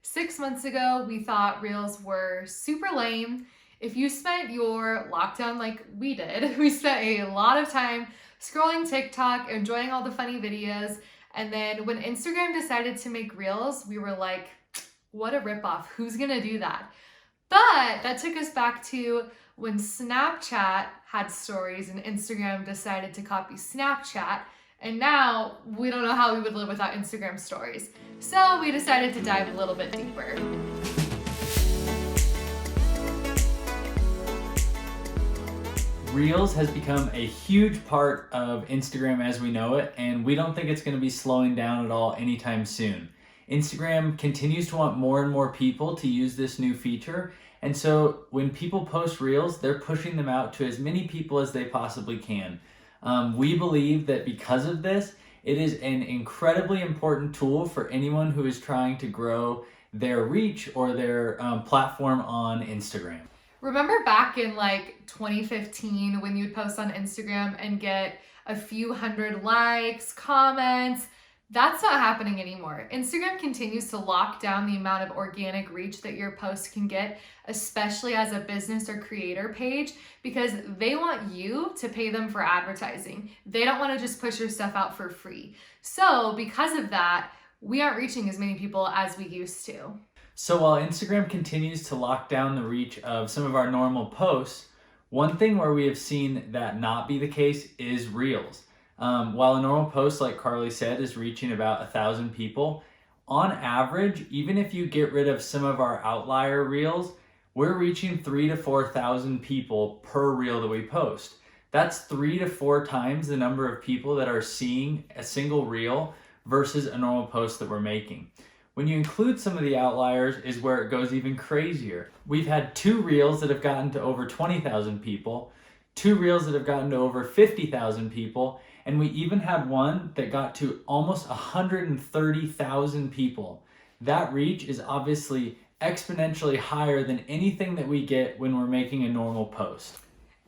6 months ago, we thought Reels were super lame. If you spent your lockdown like we did, we spent a lot of time scrolling TikTok, enjoying all the funny videos. And then when Instagram decided to make Reels, we were like, what a ripoff. Who's gonna do that? But that took us back to when Snapchat had stories and Instagram decided to copy Snapchat. And now we don't know how we would live without Instagram stories. So we decided to dive a little bit deeper. Reels has become a huge part of Instagram as we know it, and we don't think it's going to be slowing down at all anytime soon. Instagram continues to want more and more people to use this new feature, and so when people post Reels, they're pushing them out to as many people as they possibly can. We believe that because of this, it is an incredibly important tool for anyone who is trying to grow their reach or their platform on Instagram. Remember back in like 2015 when you'd post on Instagram and get a few hundred likes, comments? That's not happening anymore. Instagram continues to lock down the amount of organic reach that your post can get, especially as a business or creator page, because they want you to pay them for advertising. They don't want to just push your stuff out for free. So because of that, we aren't reaching as many people as we used to. So while Instagram continues to lock down the reach of some of our normal posts, one thing where we have seen that not be the case is Reels. While a normal post, like Carly said, is reaching about 1,000 people, on average, even if you get rid of some of our outlier Reels, we're reaching 3,000 to 4,000 people per reel that we post. That's 3 to 4 times the number of people that are seeing a single reel versus a normal post that we're making. When you include some of the outliers is where it goes even crazier. We've had 2 reels that have gotten to over 20,000 people, 2 reels that have gotten to over 50,000 people, and we even had one that got to almost 130,000 people. That reach is obviously exponentially higher than anything that we get when we're making a normal post.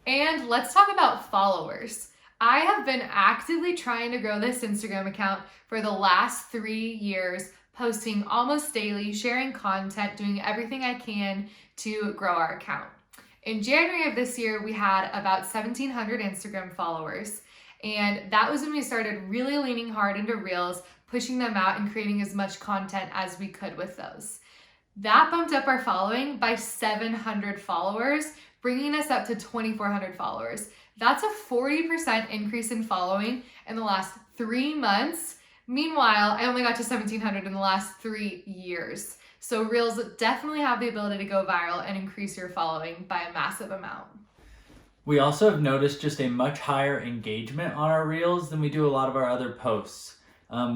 And let's talk about followers. I have been actively trying to grow this Instagram account for the last 3 years, posting almost daily, sharing content, doing everything I can to grow our account. In January of this year, we had about 1,700 Instagram followers. And that was when we started really leaning hard into Reels, pushing them out and creating as much content as we could with those. That bumped up our following by 700 followers, bringing us up to 2,400 followers. That's a 40% increase in following in the last 3 months. Meanwhile, I only got to 1,700 in the last 3 years. So Reels definitely have the ability to go viral and increase your following by a massive amount. We also have noticed just a much higher engagement on our Reels than we do a lot of our other posts.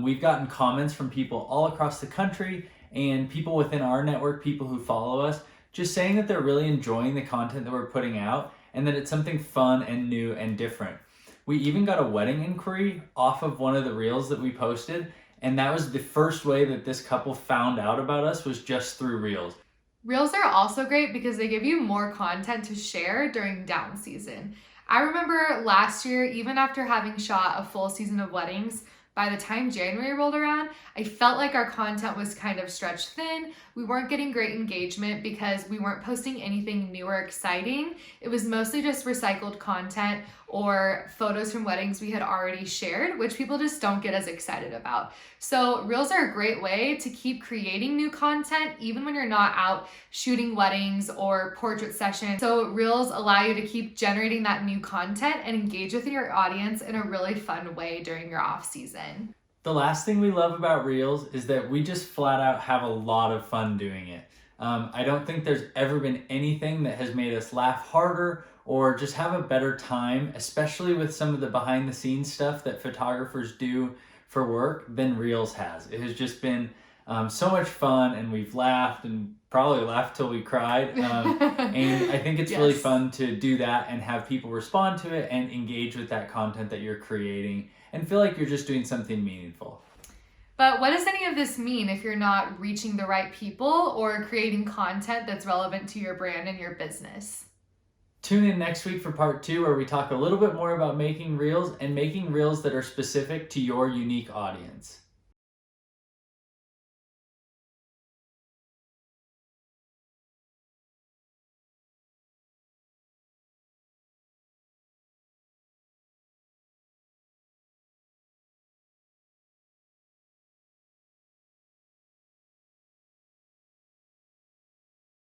We've gotten comments from people all across the country and people within our network, people who follow us, just saying that they're really enjoying the content that we're putting out and that it's something fun and new and different. We even got a wedding inquiry off of one of the Reels that we posted, and that was the first way that this couple found out about us, was just through Reels. Reels are also great because they give you more content to share during down season. I remember last year, even after having shot a full season of weddings, by the time January rolled around, I felt like our content was kind of stretched thin. We weren't getting great engagement because we weren't posting anything new or exciting. It was mostly just recycled content or photos from weddings we had already shared, which people just don't get as excited about. So Reels are a great way to keep creating new content even when you're not out shooting weddings or portrait sessions. So Reels allow you to keep generating that new content and engage with your audience in a really fun way during your off season. The last thing we love about Reels is that we just flat out have a lot of fun doing it. I don't think there's ever been anything that has made us laugh harder or just have a better time, especially with some of the behind the scenes stuff that photographers do for work, than Reels has. It has just been so much fun, and we've laughed and probably laughed till we cried. And I think it's really fun to do that and have people respond to it and engage with that content that you're creating and feel like you're just doing something meaningful. But what does any of this mean if you're not reaching the right people or creating content that's relevant to your brand and your business? Tune in next week for part 2, where we talk a little bit more about making Reels and making Reels that are specific to your unique audience.